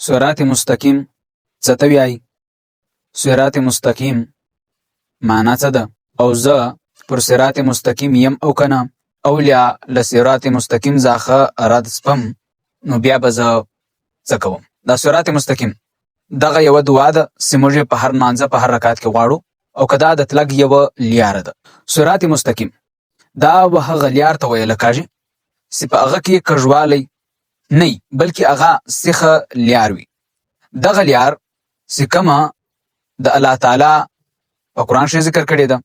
صراط مستقیم څه ته وایي؟ صراط مستقیم معنا څه ده؟ او زه پر صراط مستقیم یم او کنه، اولیا له صراط مستقیم څخه رد سپم، نو بیا به زه څه کوم؟ دا صراط مستقیم دغه یوه دعا ده چې موږ یې په هر لمانځه په هر رکعت کې غواړو، او که دا د تلک یوه لیاره ده. صراط مستقیم دا به هغه لیار ته ویله کېږي چې په هغه کې کږوالی نه وي، بلکې هغه سیخه لیار وي. دغه لیار چې کومه د الله تعالی په قرآن کې ذکر کړې ده،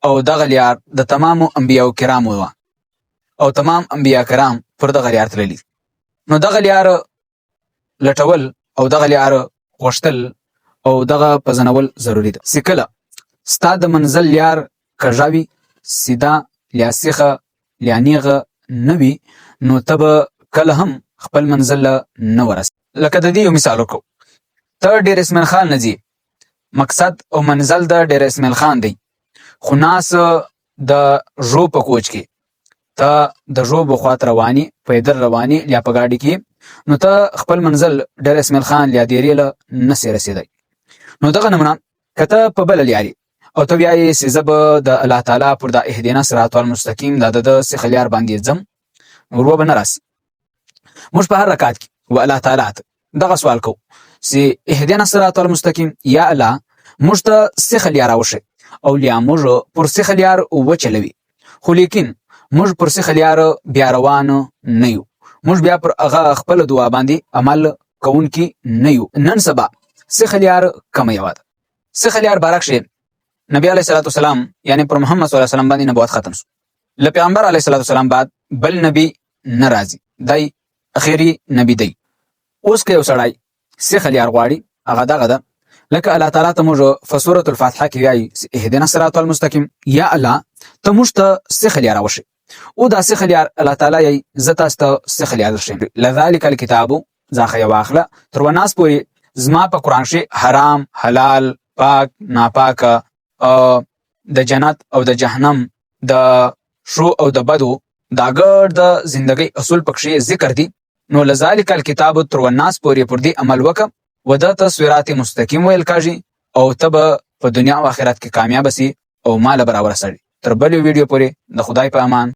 او دغه لیار د تمامو انبیاو کرامو وه، او تمام انبیا کرام پر دغه لیار تللي. نو دغه لیار لټول او دغه لیار غوښتل او دغه پزنول ضروري ده. چې کله ستا د منزل لیار کږه وي، سیده یا سیخه یا نیغه نه وي، نو ته به کله هم خپل منزل نه ورسې. لکه د دې یو مثال وکړو، ته ډېر اسماعیل خان نه ځې، مقصد او منزل د ډېر اسماعیل خان دی، خو ناس د ژو په کوچ کې ته د ژو بخوات رواني، پیدل رواني یا په ګاډي کې، نو ته خپل منزل ډېر اسماعیل خان یا دیرې له نسې رسېدی. نو دغه نمونه که ته په بله لیارې او ته وایې چې زه به د الله تعالی پر دا اهدنا صراط المستقیم دا د سیخه لیار باندې ځم، ورو به نه راسي. موږ په هر رکعت کې و الله تعالی ته دغه سوال کوو چې اهدنا صراط المستقیم، یا الله موږ ته سیخه لیار راوښیه، او یا موږ پر سیخه لیار وچلوي، خو لیکن موږ پر سیخه لیار بیا روان نه یو، موږ بیا پر هغه خپله دعا باندې عمل کوونکي نه یو. نن سبا سیخه لیار کومه یوه ده؟ سیخه لیار باره کښې نبی علیه صلات وسلام یعنی پر محمد صلی الله علیه وسلم باندې نبوت ختم شو. له پیغمبر علیه صلات وسلام بعد بل نبی نه راځي، دی اخیری نبی دی. اوس که یو سړی سیخه لیار غواړي، هغه دغه ده لکه الله تعالی ته موږ په سورة الفاتحه کې وایي اهدنا الصراط المستقیم، یا الله ته موږ ته سیخه لیار راوښیه، او دا سیخه لیار الله تعالی یې زه تاسو ته سیخه لیار درښیم. لذلک الکتاب ځاښه یې واخله تر وناس پورې زما په قرآن کې حرام، حلال، پاک، ناپاکه، د جنت او د جهنم، د ښو او د بدو، دا ګډ د زندګۍ اصول پکښې ذکر دي. نو لذلک الکتاب تر وناس پورې پر دې عمل وکړه، و ده ته صراط مستقیم ویل کېږي، او ته به په دنیا او آخرت کې کامیابه سي او ماله به راورسوي. تر بلې ویډیو پورې د خدای په امان.